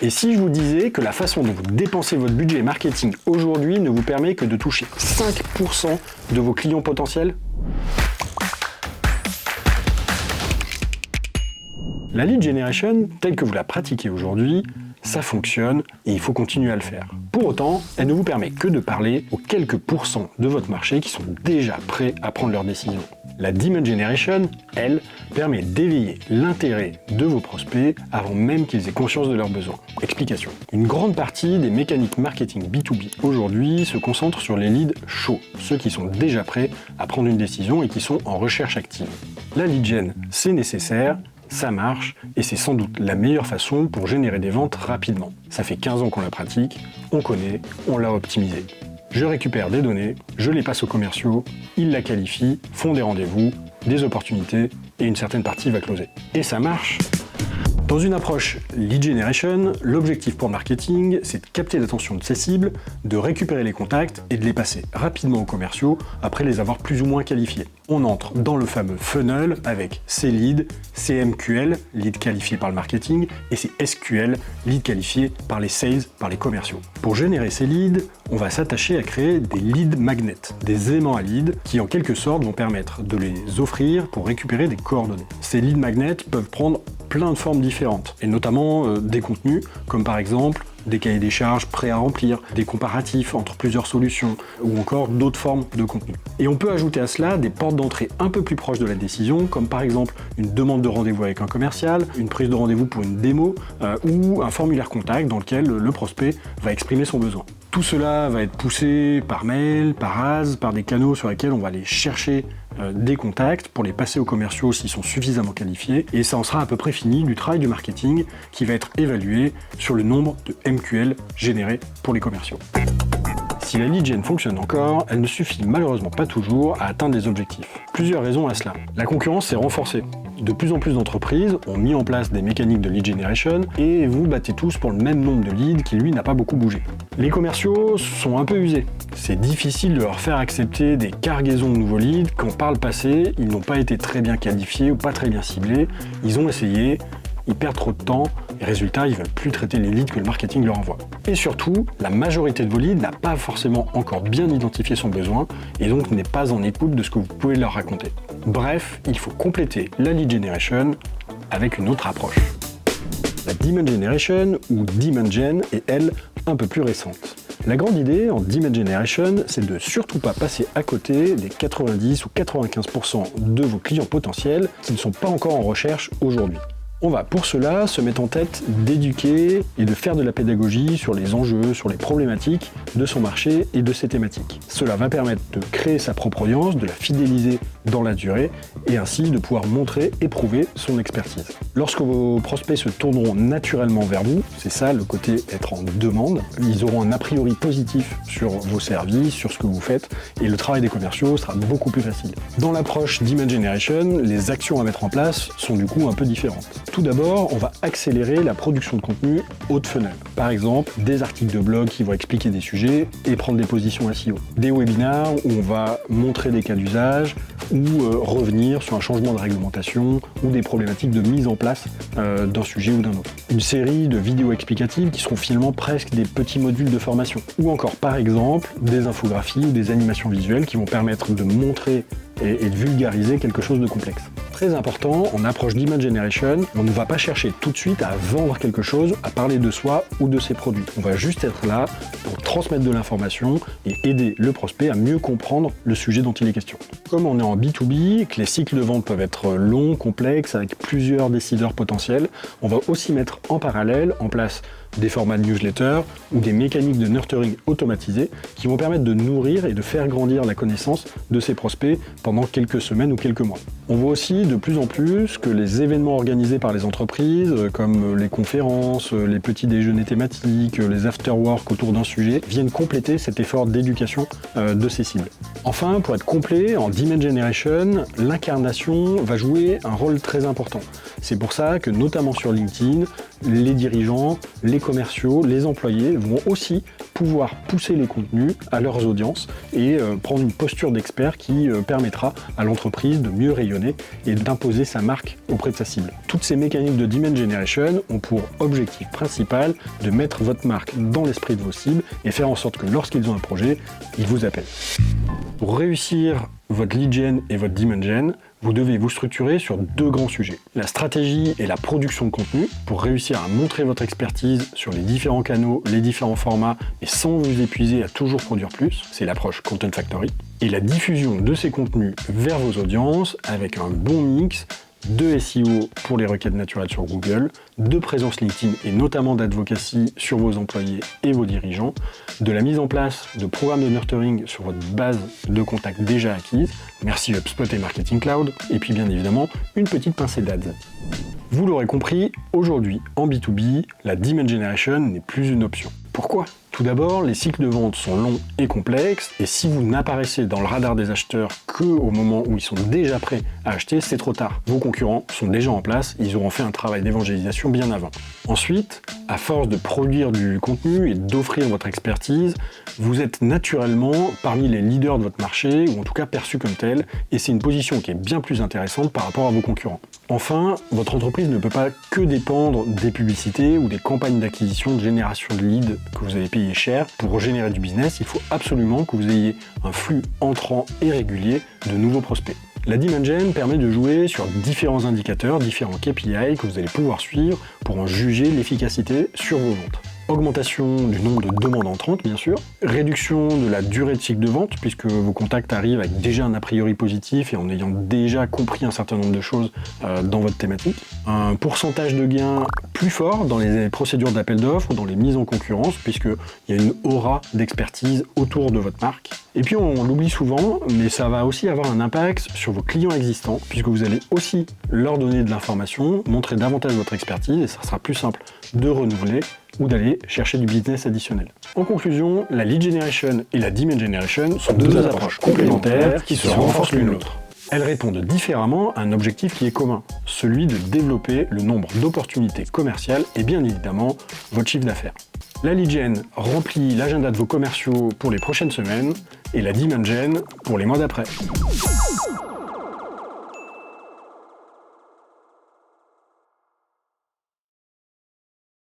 Et si je vous disais que la façon dont vous dépensez votre budget marketing aujourd'hui ne vous permet que de toucher 5% de vos clients potentiels ? La lead generation, telle que vous la pratiquez aujourd'hui, ça fonctionne et il faut continuer à le faire. Pour autant, elle ne vous permet que de parler aux quelques pourcents de votre marché qui sont déjà prêts à prendre leurs décisions. La demand generation, elle, permet d'éveiller l'intérêt de vos prospects avant même qu'ils aient conscience de leurs besoins. Explication. Une grande partie des mécaniques marketing B2B aujourd'hui se concentrent sur les leads chauds, ceux qui sont déjà prêts à prendre une décision et qui sont en recherche active. La lead gen, c'est nécessaire, ça marche, et c'est sans doute la meilleure façon pour générer des ventes rapidement. Ça fait 15 ans qu'on la pratique, on connaît, on l'a optimisée. Je récupère des données, je les passe aux commerciaux, ils la qualifient, font des rendez-vous, des opportunités, et une certaine partie va closer. Et ça marche. Dans une approche lead generation, l'objectif pour le marketing, c'est de capter l'attention de ses cibles, de récupérer les contacts et de les passer rapidement aux commerciaux après les avoir plus ou moins qualifiés. On entre dans le fameux funnel avec ses leads, ses MQL, leads qualifiés par le marketing, et ses SQL, leads qualifiés par les sales, par les commerciaux. Pour générer ces leads, on va s'attacher à créer des lead magnets, des aimants à leads qui en quelque sorte vont permettre de les offrir pour récupérer des coordonnées. Ces lead magnets peuvent prendre plein de formes différentes, et notamment des contenus, comme par exemple des cahiers des charges prêts à remplir, des comparatifs entre plusieurs solutions, ou encore d'autres formes de contenu. Et on peut ajouter à cela des portes d'entrée un peu plus proches de la décision, comme par exemple une demande de rendez-vous avec un commercial, une prise de rendez-vous pour une démo, ou un formulaire contact dans lequel le prospect va exprimer son besoin. Tout cela va être poussé par mail, par AS, par des canaux sur lesquels on va aller chercher des contacts pour les passer aux commerciaux s'ils sont suffisamment qualifiés, et ça en sera à peu près fini du travail du marketing qui va être évalué sur le nombre de MQL générés pour les commerciaux. Si la lead gen fonctionne encore, elle ne suffit malheureusement pas toujours à atteindre des objectifs. Plusieurs raisons à cela. La concurrence s'est renforcée. De plus en plus d'entreprises ont mis en place des mécaniques de lead generation et vous battez tous pour le même nombre de leads qui lui n'a pas beaucoup bougé. Les commerciaux sont un peu usés. C'est difficile de leur faire accepter des cargaisons de nouveaux leads quand par le passé ils n'ont pas été très bien qualifiés ou pas très bien ciblés. Ils ont essayé, ils perdent trop de temps et résultat, ils ne veulent plus traiter les leads que le marketing leur envoie. Et surtout, la majorité de vos leads n'a pas forcément encore bien identifié son besoin et donc n'est pas en écoute de ce que vous pouvez leur raconter. Bref, il faut compléter la lead generation avec une autre approche. La demand generation ou demand gen est elle un peu plus récente. La grande idée en demand generation, c'est de surtout pas passer à côté des 90 ou 95% de vos clients potentiels qui ne sont pas encore en recherche aujourd'hui. On va pour cela se mettre en tête d'éduquer et de faire de la pédagogie sur les enjeux, sur les problématiques de son marché et de ses thématiques. Cela va permettre de créer sa propre audience, de la fidéliser dans la durée et ainsi de pouvoir montrer et prouver son expertise. Lorsque vos prospects se tourneront naturellement vers vous, c'est ça le côté être en demande, ils auront un a priori positif sur vos services, sur ce que vous faites et le travail des commerciaux sera beaucoup plus facile. Dans l'approche demand generation, les actions à mettre en place sont du coup un peu différentes. Tout d'abord, on va accélérer la production de contenu haut de funnel. Par exemple, des articles de blog qui vont expliquer des sujets et prendre des positions SEO. Des webinars où on va montrer des cas d'usage ou revenir sur un changement de réglementation ou des problématiques de mise en place d'un sujet ou d'un autre. Une série de vidéos explicatives qui seront finalement presque des petits modules de formation. Ou encore, par exemple, des infographies ou des animations visuelles qui vont permettre de montrer et de vulgariser quelque chose de complexe. Très important, en approche demand generation, on ne va pas chercher tout de suite à vendre quelque chose, à parler de soi ou de ses produits. On va juste être là pour transmettre de l'information et aider le prospect à mieux comprendre le sujet dont il est question. Comme on est en B2B, que les cycles de vente peuvent être longs, complexes, avec plusieurs décideurs potentiels, on va aussi mettre en parallèle en place des formats de newsletter ou des mécaniques de nurturing automatisées qui vont permettre de nourrir et de faire grandir la connaissance de ses prospects pendant quelques semaines ou quelques mois. On voit aussi de plus en plus que les événements organisés par les entreprises, comme les conférences, les petits déjeuners thématiques, les after-work autour d'un sujet, viennent compléter cet effort d'éducation de ces cibles. Enfin, pour être complet, en demand generation, l'incarnation va jouer un rôle très important. C'est pour ça que, notamment sur LinkedIn, les dirigeants, les commerciaux, les employés vont aussi pouvoir pousser les contenus à leurs audiences et prendre une posture d'expert qui permettra à l'entreprise de mieux rayonner et d'imposer sa marque auprès de sa cible. Toutes ces mécaniques de demand generation ont pour objectif principal de mettre votre marque dans l'esprit de vos cibles et faire en sorte que lorsqu'ils ont un projet, ils vous appellent. Pour réussir votre lead gen et votre demand gen, vous devez vous structurer sur deux grands sujets. La stratégie et la production de contenu, pour réussir à montrer votre expertise sur les différents canaux, les différents formats, mais sans vous épuiser à toujours produire plus, c'est l'approche Content Factory. Et la diffusion de ces contenus vers vos audiences avec un bon mix de SEO pour les requêtes naturelles sur Google, de présence LinkedIn et notamment d'advocacy sur vos employés et vos dirigeants, de la mise en place de programmes de nurturing sur votre base de contacts déjà acquise, merci HubSpot et Marketing Cloud, et puis bien évidemment une petite pincée d'ads. Vous l'aurez compris, aujourd'hui en B2B, la demand generation n'est plus une option. Pourquoi ? Tout d'abord, les cycles de vente sont longs et complexes, et si vous n'apparaissez dans le radar des acheteurs qu'au moment où ils sont déjà prêts à acheter, c'est trop tard. Vos concurrents sont déjà en place, ils auront fait un travail d'évangélisation bien avant. Ensuite, à force de produire du contenu et d'offrir votre expertise, vous êtes naturellement parmi les leaders de votre marché, ou en tout cas perçus comme tel, et c'est une position qui est bien plus intéressante par rapport à vos concurrents. Enfin, votre entreprise ne peut pas que dépendre des publicités ou des campagnes d'acquisition, de génération de leads que vous allez payer cher. Pour générer du business, il faut absolument que vous ayez un flux entrant et régulier de nouveaux prospects. La demand gen permet de jouer sur différents indicateurs, différents KPI que vous allez pouvoir suivre pour en juger l'efficacité sur vos ventes. Augmentation du nombre de demandes entrantes, bien sûr. Réduction de la durée de cycle de vente, puisque vos contacts arrivent avec déjà un a priori positif et en ayant déjà compris un certain nombre de choses dans votre thématique. Un pourcentage de gain plus fort dans les procédures d'appel d'offres ou dans les mises en concurrence, puisqu'il y a une aura d'expertise autour de votre marque. Et puis on l'oublie souvent, mais ça va aussi avoir un impact sur vos clients existants, puisque vous allez aussi leur donner de l'information, montrer davantage votre expertise, et ça sera plus simple de renouveler ou d'aller chercher du business additionnel. En conclusion, la lead generation et la demand generation sont deux approches complémentaires qui se renforcent l'une l'autre. Elles répondent différemment à un objectif qui est commun, celui de développer le nombre d'opportunités commerciales et bien évidemment votre chiffre d'affaires. La lead gen remplit l'agenda de vos commerciaux pour les prochaines semaines et la demand gen pour les mois d'après.